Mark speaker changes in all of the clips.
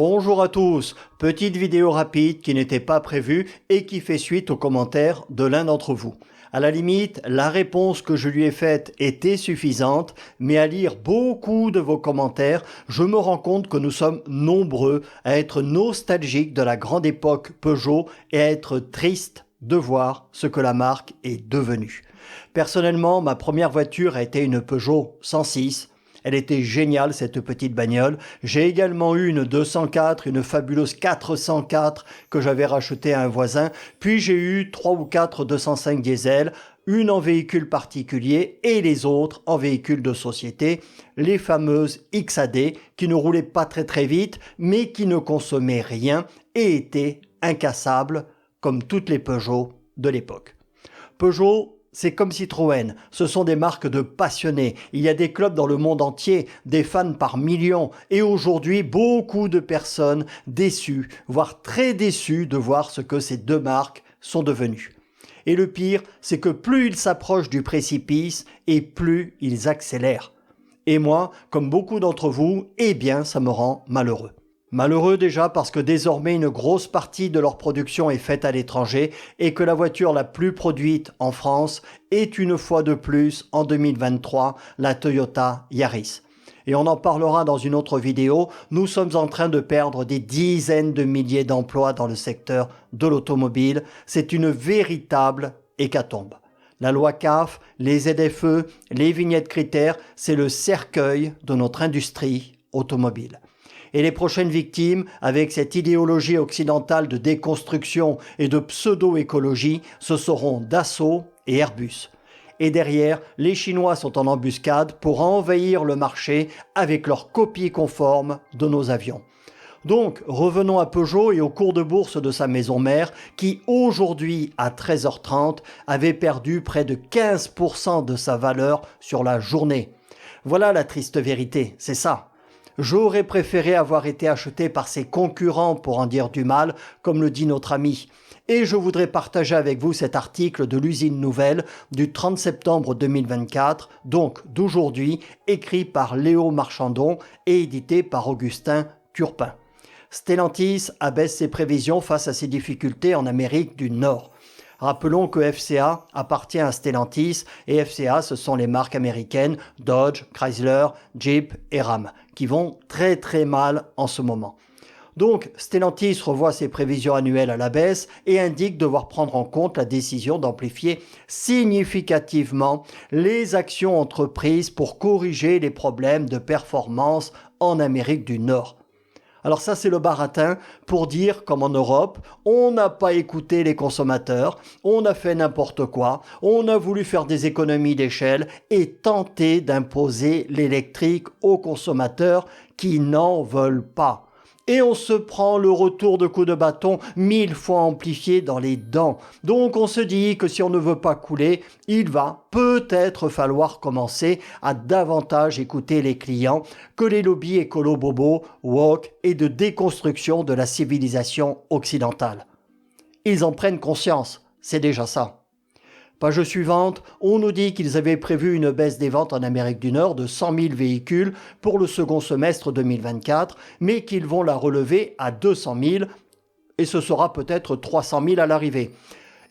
Speaker 1: Bonjour à tous, petite vidéo rapide qui n'était pas prévue et qui fait suite aux commentaires de l'un d'entre vous. À la limite, la réponse que je lui ai faite était suffisante, mais à lire beaucoup de vos commentaires, je me rends compte que nous sommes nombreux à être nostalgiques de la grande époque Peugeot et à être tristes de voir ce que la marque est devenue. Personnellement, ma première voiture a été une Peugeot 106. Elle était géniale, cette petite bagnole. J'ai également eu une 204, une fabuleuse 404 que j'avais rachetée à un voisin. Puis j'ai eu 3 ou 4 205 diesel, une en véhicule particulier et les autres en véhicule de société, les fameuses XAD qui ne roulaient pas très vite mais qui ne consommaient rien et étaient incassables comme toutes les Peugeot de l'époque. Peugeot, c'est comme Citroën, ce sont des marques de passionnés. Il y a des clubs dans le monde entier, des fans par millions. Et aujourd'hui, beaucoup de personnes déçues, voire très déçues de voir ce que ces deux marques sont devenues. Et le pire, c'est que plus ils s'approchent du précipice et plus ils accélèrent. Et moi, comme beaucoup d'entre vous, eh bien, ça me rend malheureux. Malheureux déjà parce que désormais une grosse partie de leur production est faite à l'étranger et que la voiture la plus produite en France est une fois de plus en 2023 la Toyota Yaris. Et on en parlera dans une autre vidéo, nous sommes en train de perdre des dizaines de milliers d'emplois dans le secteur de l'automobile. C'est une véritable hécatombe. La loi CAF, les ZFE, les vignettes critères, c'est le cercueil de notre industrie automobile. Et les prochaines victimes, avec cette idéologie occidentale de déconstruction et de pseudo-écologie, ce seront Dassault et Airbus. Et derrière, les Chinois sont en embuscade pour envahir le marché avec leur copie conforme de nos avions. Donc, revenons à Peugeot et au cours de bourse de sa maison mère qui, aujourd'hui, à 13h30, avait perdu près de 15% de sa valeur sur la journée. Voilà la triste vérité, c'est ça. J'aurais préféré avoir été acheté par ses concurrents pour en dire du mal, comme le dit notre ami. Et je voudrais partager avec vous cet article de l'usine nouvelle du 30 septembre 2024, donc d'aujourd'hui, écrit par Léo Marchandon et édité par Augustin Turpin. Stellantis abaisse ses prévisions face à ses difficultés en Amérique du Nord. Rappelons que FCA appartient à Stellantis et FCA, ce sont les marques américaines Dodge, Chrysler, Jeep et Ram qui vont très mal en ce moment. Donc Stellantis revoit ses prévisions annuelles à la baisse et indique devoir prendre en compte la décision d'amplifier significativement les actions entreprises pour corriger les problèmes de performance en Amérique du Nord. Alors ça, c'est le baratin pour dire, comme en Europe, on n'a pas écouté les consommateurs, on a fait n'importe quoi, on a voulu faire des économies d'échelle et tenter d'imposer l'électrique aux consommateurs qui n'en veulent pas. Et on se prend le retour de coups de bâton 1000 fois amplifié dans les dents. Donc on se dit que si on ne veut pas couler, il va peut-être falloir commencer à davantage écouter les clients que les lobbies écolo-bobos, woke et de déconstruction de la civilisation occidentale. Ils en prennent conscience, c'est déjà ça. Page suivante, on nous dit qu'ils avaient prévu une baisse des ventes en Amérique du Nord de 100 000 véhicules pour le second semestre 2024, mais qu'ils vont la relever à 200 000 et ce sera peut-être 300 000 à l'arrivée.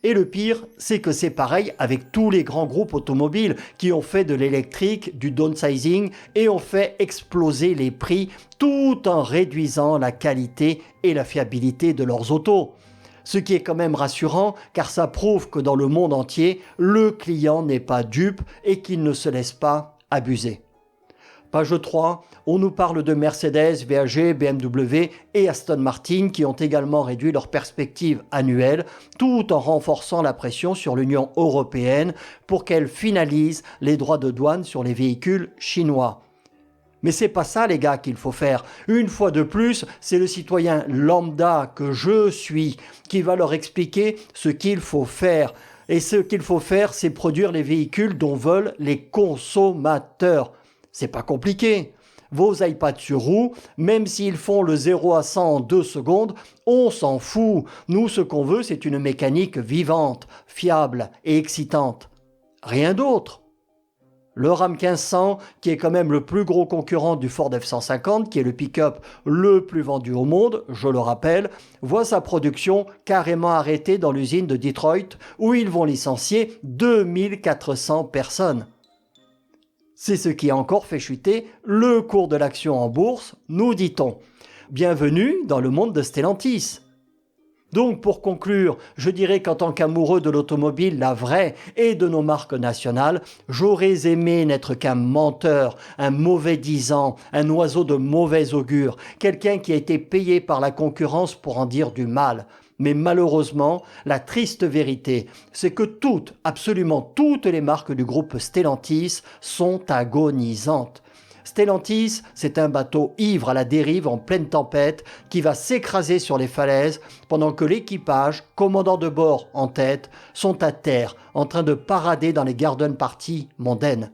Speaker 1: Et le pire, c'est que c'est pareil avec tous les grands groupes automobiles qui ont fait de l'électrique, du downsizing et ont fait exploser les prix tout en réduisant la qualité et la fiabilité de leurs autos. Ce qui est quand même rassurant car ça prouve que dans le monde entier, le client n'est pas dupe et qu'il ne se laisse pas abuser. Page 3, on nous parle de Mercedes, VAG, BMW et Aston Martin qui ont également réduit leurs perspectives annuelles tout en renforçant la pression sur l'Union européenne pour qu'elle finalise les droits de douane sur les véhicules chinois. Mais c'est pas ça les gars qu'il faut faire. Une fois de plus, c'est le citoyen lambda que je suis qui va leur expliquer ce qu'il faut faire. Et ce qu'il faut faire, c'est produire les véhicules dont veulent les consommateurs. C'est pas compliqué. Vos iPads sur roue, même s'ils font le 0 à 100 en 2 secondes, on s'en fout. Nous, ce qu'on veut, c'est une mécanique vivante, fiable et excitante. Rien d'autre. Le Ram 1500, qui est quand même le plus gros concurrent du Ford F-150, qui est le pick-up le plus vendu au monde, je le rappelle, voit sa production carrément arrêtée dans l'usine de Detroit, où ils vont licencier 2400 personnes. C'est ce qui a encore fait chuter le cours de l'action en bourse, nous dit-on. Bienvenue dans le monde de Stellantis. Donc pour conclure, je dirais qu'en tant qu'amoureux de l'automobile, la vraie, et de nos marques nationales, j'aurais aimé n'être qu'un menteur, un mauvais disant, un oiseau de mauvais augure, quelqu'un qui a été payé par la concurrence pour en dire du mal. Mais malheureusement, la triste vérité, c'est que toutes, absolument toutes les marques du groupe Stellantis sont agonisantes. Stellantis, c'est un bateau ivre à la dérive en pleine tempête qui va s'écraser sur les falaises pendant que l'équipage, commandant de bord en tête, sont à terre en train de parader dans les garden parties mondaines.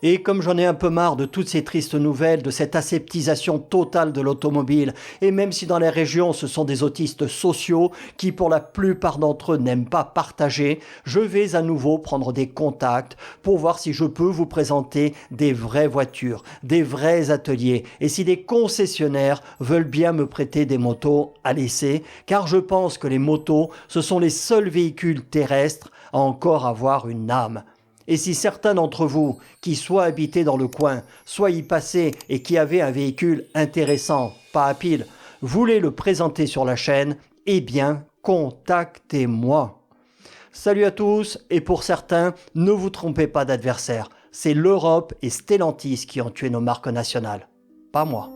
Speaker 1: Et comme j'en ai un peu marre de toutes ces tristes nouvelles, de cette aseptisation totale de l'automobile, et même si dans les régions ce sont des autistes sociaux qui pour la plupart d'entre eux n'aiment pas partager, je vais à nouveau prendre des contacts pour voir si je peux vous présenter des vraies voitures, des vrais ateliers, et si des concessionnaires veulent bien me prêter des motos à l'essai, car je pense que les motos, ce sont les seuls véhicules terrestres à encore avoir une âme. Et si certains d'entre vous, qui soit habités dans le coin, soit y passaient et qui avaient un véhicule intéressant, pas à pile, voulaient le présenter sur la chaîne, eh bien, contactez-moi. Salut à tous, et pour certains, ne vous trompez pas d'adversaire. C'est l'Europe et Stellantis qui ont tué nos marques nationales, pas moi.